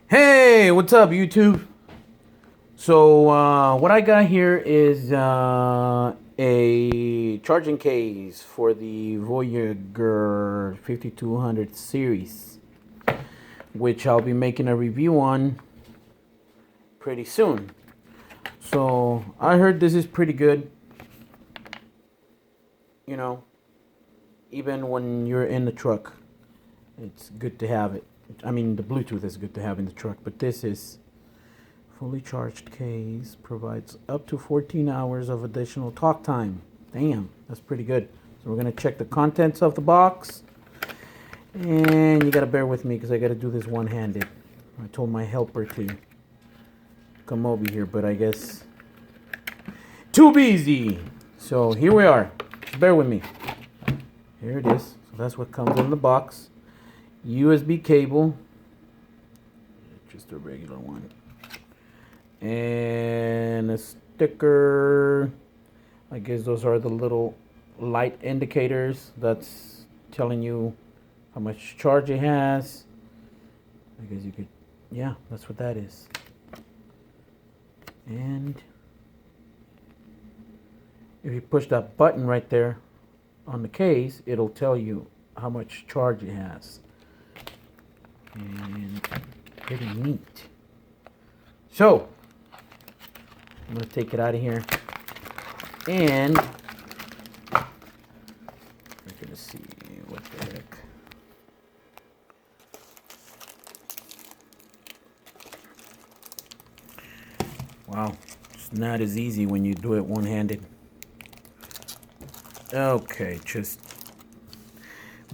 Hey, what's up, YouTube? So, what I got here is a charging case for the Voyager 5200 series, which I'll be making a review on pretty soon. So, I heard this is pretty good, you know, even when you're in the truck. It's good to have it. I mean, the Bluetooth is good to have in the truck, but this is fully charged case, provides up to 14 hours of additional talk time. Damn, that's pretty good. So we're gonna check the contents of the box, and you gotta bear with me because I gotta do this one-handed. I told my helper to come over here, but I guess too busy. So here we are. Bear with me. Here it is. So that's what comes in the box. USB cable, just a regular one, and a sticker. I guess those are the little light indicators that's telling you how much charge it has. I guess you could, yeah, that's what that is. And if you push that button right there on the case, it'll tell you how much charge it has. And pretty neat. So I'm gonna take it out of here, and we're gonna see what the heck. Wow, it's not as easy when you do it one-handed. Okay, just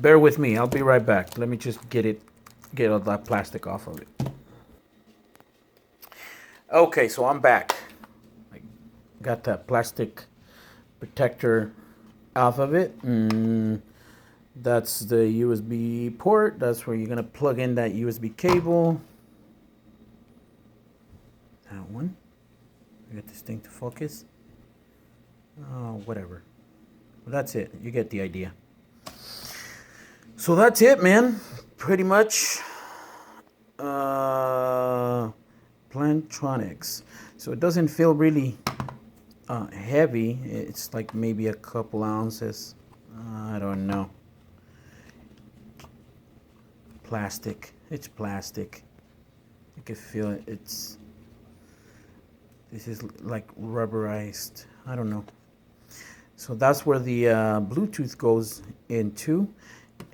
bear with me. I'll be right back. Let me just get all that plastic off of it. Okay, so I'm back. I got that plastic protector off of it. That's the USB port. That's where you're gonna plug in that USB cable. That one. I got this thing to focus. Oh, whatever. Well, that's it. You get the idea. So that's it, man. Pretty much. Plantronics. So it doesn't feel really heavy. It's like maybe a couple ounces. I don't know. Plastic. It's plastic. You can feel it. This is like rubberized. I don't know. So that's where the Bluetooth goes into.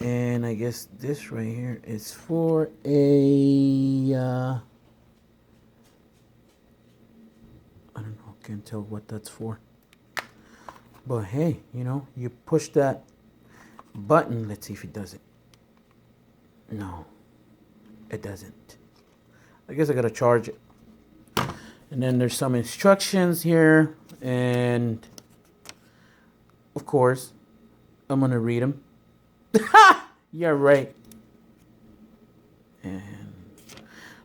And I guess this right here is for a, I don't know, can't tell what that's for. But hey, you know, you push that button. Let's see if it does it. No, it doesn't. I guess I gotta charge it. And then there's some instructions here. And of course, I'm gonna read them. Yeah, right. And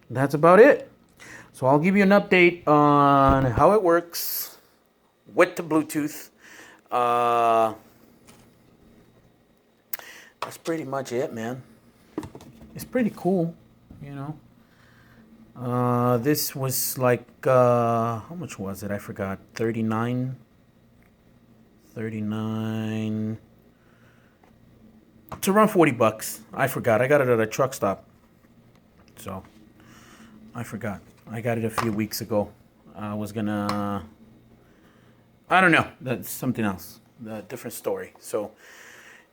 that's about it. So I'll give you an update on how it works with the Bluetooth. That's pretty much it, man. It's pretty cool, you know. This was like, how much was it? I forgot. 39. It's around $40. I forgot. I got it at a truck stop. So, I forgot. I got it a few weeks ago. I was gonna... I don't know. That's something else. A different story. So,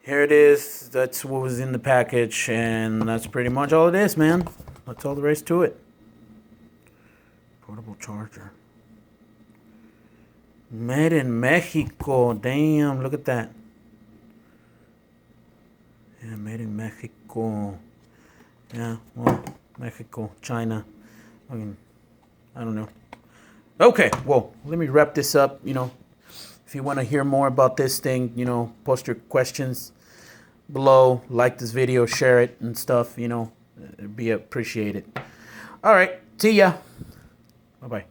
here it is. That's what was in the package. And that's pretty much all it is, man. That's all there is to it. Portable charger. Made in Mexico. Damn, look at that. Yeah, made in Mexico. Yeah, well, Mexico, China. I mean, I don't know. Okay, well, let me wrap this up. You know, if you want to hear more about this thing, you know, post your questions below. Like this video, share it and stuff, you know. It'd be appreciated. All right, see ya. Bye-bye.